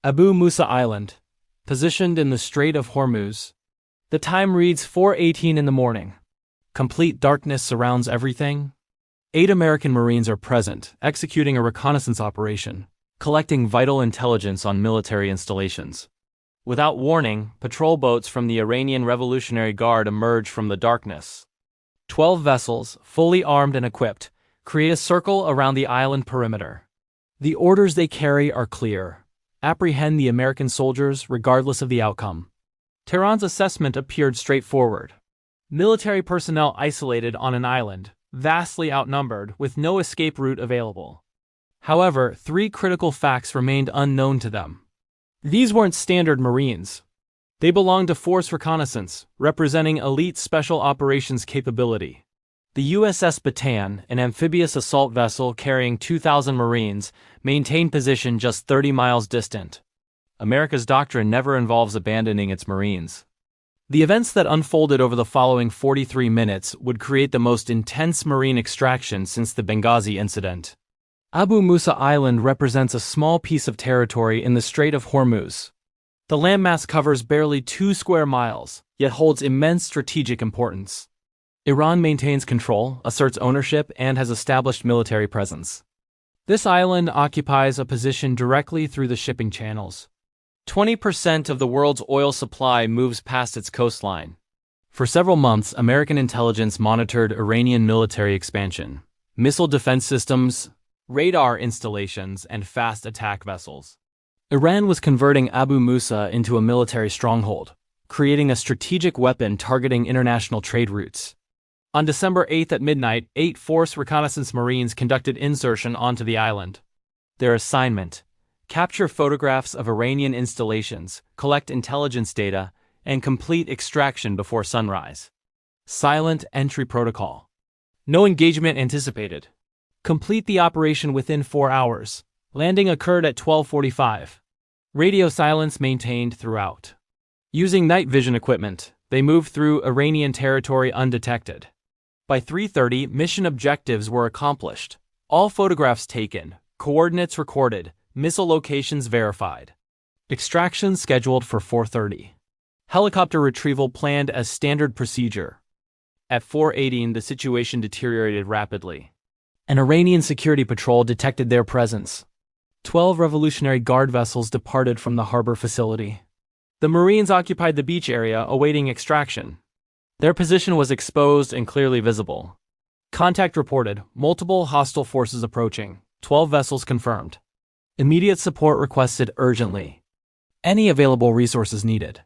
Abu Musa Island, positioned in the Strait of Hormuz. The time reads 4:18 in the morning. Complete darkness surrounds everything. 8 American Marines are present, executing a reconnaissance operation, collecting vital intelligence on military installations. Without warning, patrol boats from the Iranian Revolutionary Guard emerge from the darkness. 12 vessels, fully armed and equipped, create a circle around the island perimeter. The orders they carry are clear: apprehend the American soldiers regardless of the outcome. Tehran's assessment appeared straightforward. Military personnel isolated on an island, vastly outnumbered, with no escape route available. However, 3 critical facts remained unknown to them. These weren't standard Marines. They belonged to Force Reconnaissance, representing elite special operations capability. The USS Bataan, an amphibious assault vessel carrying 2,000 Marines, maintained position just 30 miles distant. America's doctrine never involves abandoning its Marines. The events that unfolded over the following 43 minutes would create the most intense Marine extraction since the Benghazi incident. Abu Musa Island represents a small piece of territory in the Strait of Hormuz. The landmass covers barely 2 square miles, yet holds immense strategic importance. Iran maintains control, asserts ownership, and has established military presence. This island occupies a position directly through the shipping channels. 20% of the world's oil supply moves past its coastline. For several months, American intelligence monitored Iranian military expansion, missile defense systems, radar installations, and fast attack vessels. Iran was converting Abu Musa into a military stronghold, creating a strategic weapon targeting international trade routes. On December 8 at midnight, 8 Force Reconnaissance Marines conducted insertion onto the island. Their assignment: capture photographs of Iranian installations, collect intelligence data, and complete extraction before sunrise. Silent entry protocol. No engagement anticipated. Complete the operation within 4 hours. Landing occurred at 12:45. Radio silence maintained throughout. Using night vision equipment, they moved through Iranian territory undetected. By 3:30, mission objectives were accomplished. All photographs taken, coordinates recorded, missile locations verified. Extraction scheduled for 4:30. Helicopter retrieval planned as standard procedure. At 4:18, the situation deteriorated rapidly. An Iranian security patrol detected their presence. 12 Revolutionary Guard vessels departed from the harbor facility. The Marines occupied the beach area awaiting extraction. Their position was exposed and clearly visible. Contact reported, multiple hostile forces approaching, 12 vessels confirmed. Immediate support requested urgently. Any available resources needed.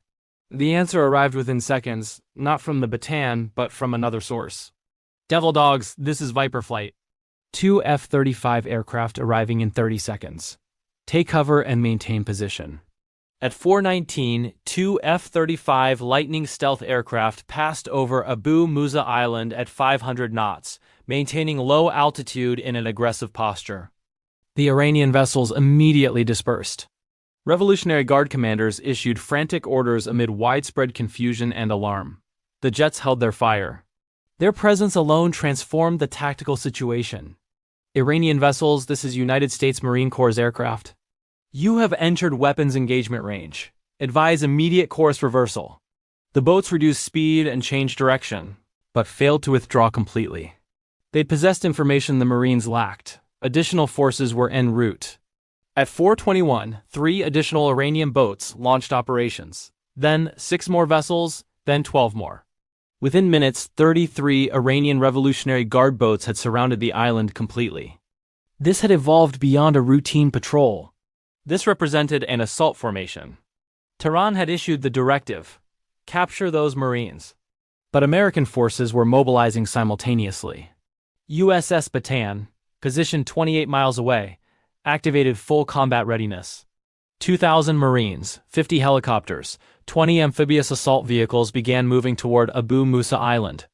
The answer arrived within seconds, not from the Bataan, but from another source. Devil dogs, this is Viper flight. 2 F-35 aircraft arriving in 30 seconds. Take cover and maintain position. At 4:19, 2 F-35 Lightning stealth aircraft passed over Abu Musa Island at 500 knots, maintaining low altitude in an aggressive posture. The Iranian vessels immediately dispersed. Revolutionary Guard commanders issued frantic orders amid widespread confusion and alarm. The jets held their fire. Their presence alone transformed the tactical situation. Iranian vessels, this is United States Marine Corps aircraft. You have entered weapons engagement range. Advise immediate course reversal. The boats reduced speed and changed direction, but failed to withdraw completely. They possessed information the Marines lacked. Additional forces were en route. At 4:21, 3 additional Iranian boats launched operations. Then 6 more vessels, then 12 more. Within minutes, 33 Iranian Revolutionary Guard boats had surrounded the island completely. This had evolved beyond a routine patrol. This represented an assault formation. Tehran had issued the directive: capture those Marines. But American forces were mobilizing simultaneously. USS Bataan, positioned 28 miles away, activated full combat readiness. 2,000 Marines, 50 helicopters, 20 amphibious assault vehicles began moving toward Abu Musa Island.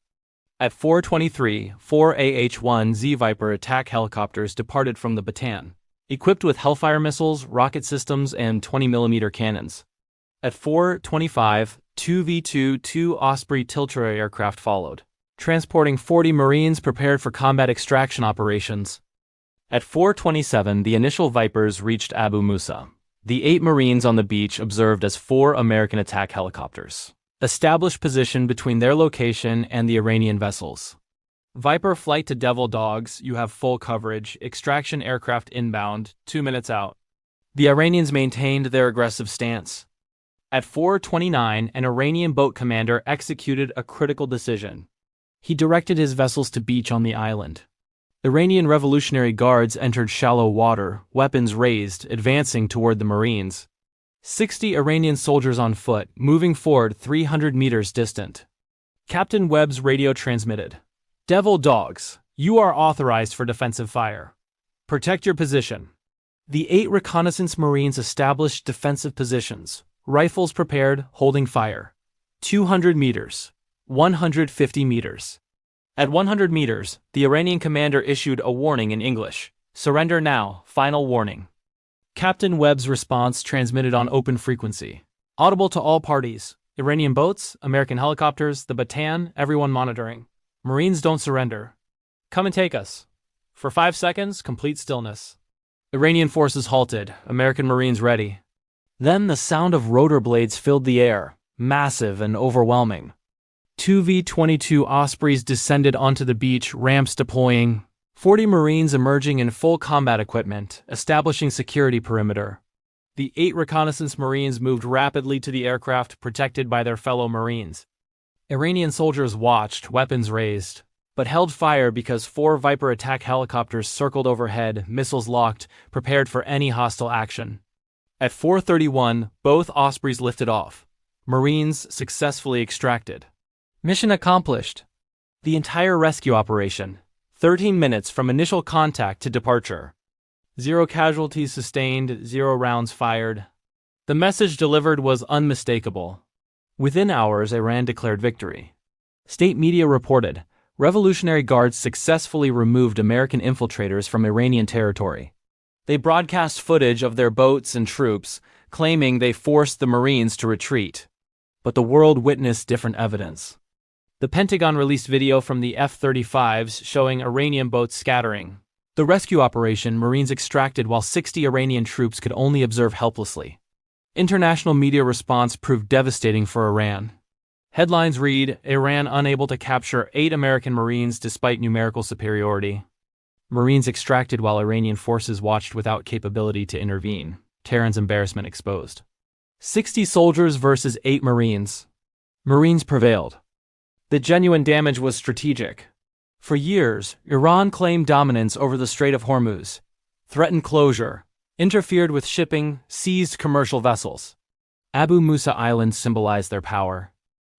At 4:23, 4 AH-1Z Viper attack helicopters departed from the Bataan, equipped with Hellfire missiles, rocket systems, and 20mm cannons. At 4:25, 2 V-22 Osprey artillery aircraft followed, transporting 40 Marines prepared for combat extraction operations. At 4:27, the initial Vipers reached Abu Musa. The 8 Marines on the beach observed as 4 American attack helicopters established position between their location and the Iranian vessels. Viper flight to Devil Dogs, you have full coverage, extraction aircraft inbound, 2 minutes out. The Iranians maintained their aggressive stance. At 4:29, an Iranian boat commander executed a critical decision. He directed his vessels to beach on the island. Iranian Revolutionary Guards entered shallow water, weapons raised, advancing toward the Marines. 60 Iranian soldiers on foot, moving forward 300 meters distant. Captain Webb's radio transmitted. Devil Dogs, you are authorized for defensive fire. Protect your position. The 8 reconnaissance Marines established defensive positions, rifles prepared, holding fire. 200 meters. 150 meters. At 100 meters, the Iranian commander issued a warning in English. Surrender now, final warning. Captain Webb's response transmitted on open frequency. Audible to all parties. Iranian boats, American helicopters, the Bataan, everyone monitoring. Marines don't surrender. Come and take us. For 5 seconds, complete stillness. Iranian forces halted, American Marines ready. Then the sound of rotor blades filled the air, massive and overwhelming. 2 V-22 Ospreys descended onto the beach, ramps deploying. 40 Marines emerging in full combat equipment, establishing security perimeter. The 8 reconnaissance Marines moved rapidly to the aircraft, protected by their fellow Marines. Iranian soldiers watched, weapons raised, but held fire because 4 Viper attack helicopters circled overhead, missiles locked, prepared for any hostile action. At 4:31, both Ospreys lifted off. Marines successfully extracted. Mission accomplished. The entire rescue operation, 13 minutes from initial contact to departure. 0 casualties sustained, 0 rounds fired. The message delivered was unmistakable. Within hours, Iran declared victory. State media reported, Revolutionary Guards successfully removed American infiltrators from Iranian territory. They broadcast footage of their boats and troops, claiming they forced the Marines to retreat. But the world witnessed different evidence. The Pentagon released video from the F-35s showing Iranian boats scattering. The rescue operation, Marines extracted while 60 Iranian troops could only observe helplessly. International media response proved devastating for Iran. Headlines read, Iran unable to capture 8 American Marines despite numerical superiority. Marines extracted while Iranian forces watched without capability to intervene. Tehran's embarrassment exposed. 60 soldiers versus 8 Marines. Marines prevailed. The genuine damage was strategic. For years, Iran claimed dominance over the Strait of Hormuz, threatened closure, interfered with shipping, seized commercial vessels. Abu Musa Island symbolized their power.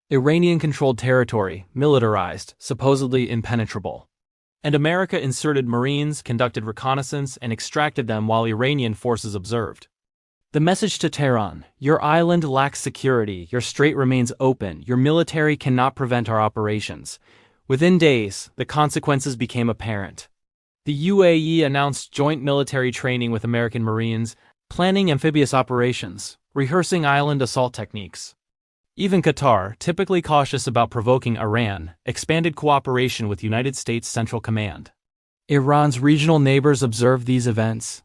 Iranian-controlled territory, militarized, supposedly impenetrable. And America inserted Marines, conducted reconnaissance, and extracted them while Iranian forces observed. The message to Tehran, your island lacks security, your strait remains open, your military cannot prevent our operations. Within days, the consequences became apparent. The UAE announced joint military training with American Marines, planning amphibious operations, rehearsing island assault techniques. Even Qatar, typically cautious about provoking Iran, expanded cooperation with United States Central Command. Iran's regional neighbors observed these events.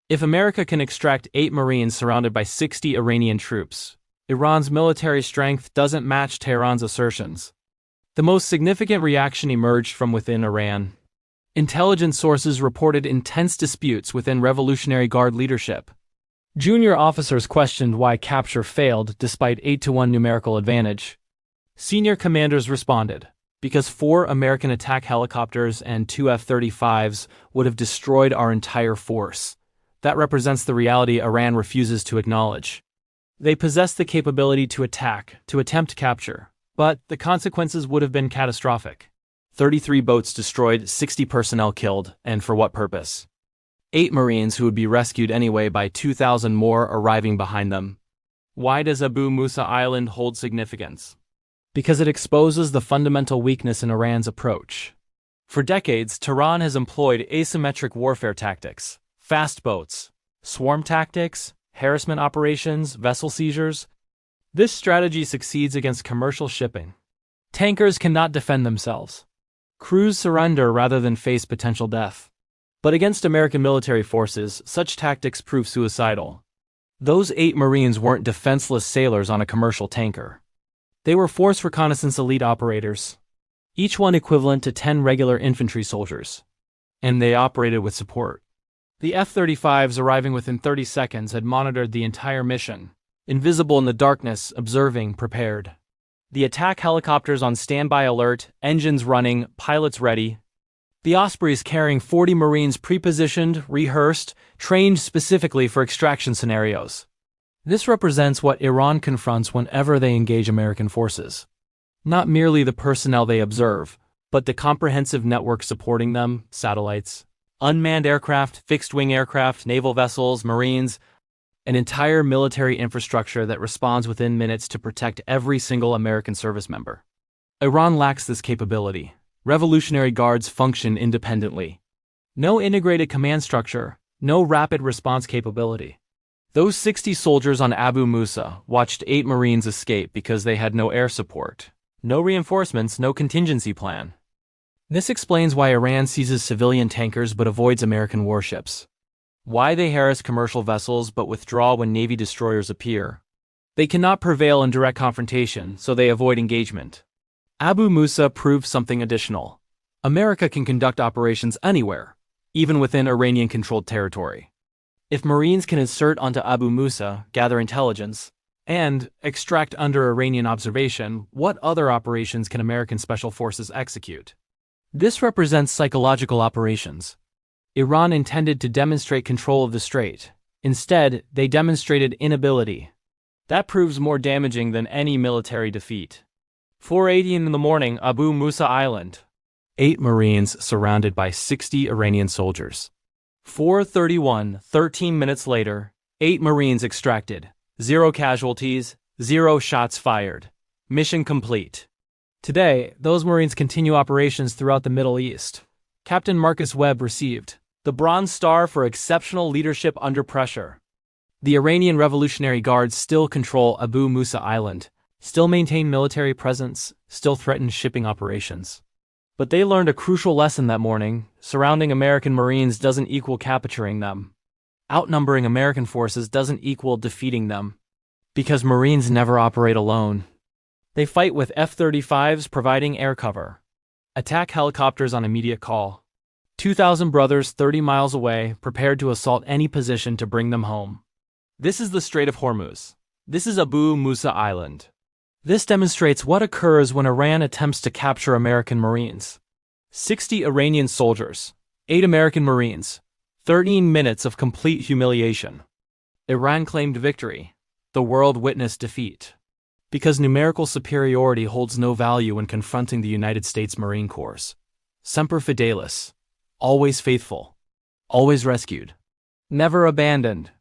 If America can extract 8 Marines surrounded by 60 Iranian troops, Iran's military strength doesn't match Tehran's assertions. The most significant reaction emerged from within Iran. Intelligence sources reported intense disputes within Revolutionary Guard leadership. Junior officers questioned why capture failed despite 8-1 numerical advantage. Senior commanders responded, because 4 American attack helicopters and 2 F-35s would have destroyed our entire force. That represents the reality Iran refuses to acknowledge. They possess the capability to attack, to attempt capture, but the consequences would have been catastrophic. 33 boats destroyed, 60 personnel killed, and for what purpose? 8 Marines who would be rescued anyway by 2,000 more arriving behind them. Why does Abu Musa Island hold significance? Because it exposes the fundamental weakness in Iran's approach. For decades, Tehran has employed asymmetric warfare tactics. Fast boats, swarm tactics, harassment operations, vessel seizures. This strategy succeeds against commercial shipping. Tankers cannot defend themselves. Crews surrender rather than face potential death. But against American military forces, such tactics prove suicidal. Those 8 Marines weren't defenseless sailors on a commercial tanker. They were Force Reconnaissance elite operators, each one equivalent to 10 regular infantry soldiers. And they operated with support. The F-35s arriving within 30 seconds had monitored the entire mission, invisible in the darkness, observing, prepared. The attack helicopters on standby alert, engines running, pilots ready. The Ospreys carrying 40 Marines pre-positioned, rehearsed, trained specifically for extraction scenarios. This represents what Iran confronts whenever they engage American forces. Not merely the personnel they observe, but the comprehensive network supporting them, satellites, unmanned aircraft, fixed-wing aircraft, naval vessels, Marines, an entire military infrastructure that responds within minutes to protect every single American service member. Iran lacks this capability. Revolutionary Guards function independently. No integrated command structure, no rapid response capability. Those 60 soldiers on Abu Musa watched 8 Marines escape because they had no air support, no reinforcements, no contingency plan. This explains why Iran seizes civilian tankers but avoids American warships. Why they harass commercial vessels but withdraw when Navy destroyers appear. They cannot prevail in direct confrontation, so they avoid engagement. Abu Musa proved something additional. America can conduct operations anywhere, even within Iranian-controlled territory. If Marines can insert onto Abu Musa, gather intelligence, and extract under Iranian observation, what other operations can American special forces execute? This represents psychological operations. Iran intended to demonstrate control of the strait. Instead, they demonstrated inability. That proves more damaging than any military defeat. 4:80 in the morning, Abu Musa Island. 8 Marines surrounded by 60 Iranian soldiers. 4:31, 13 minutes later, 8 Marines extracted. 0 casualties, 0 shots fired. Mission complete. Today, those Marines continue operations throughout the Middle East. Captain Marcus Webb received the Bronze Star for exceptional leadership under pressure. The Iranian Revolutionary Guard still control Abu Musa Island, still maintain military presence, still threaten shipping operations. But they learned a crucial lesson that morning: surrounding American Marines doesn't equal capturing them. Outnumbering American forces doesn't equal defeating them. Because Marines never operate alone. They fight with F-35s providing air cover. Attack helicopters on immediate call. 2,000 brothers 30 miles away, prepared to assault any position to bring them home. This is the Strait of Hormuz. This is Abu Musa Island. This demonstrates what occurs when Iran attempts to capture American Marines. 60 Iranian soldiers, 8 American Marines, 13 minutes of complete humiliation. Iran claimed victory. The world witnessed defeat. Because numerical superiority holds no value when confronting the United States Marine Corps. Semper Fidelis. Always faithful. Always rescued. Never abandoned.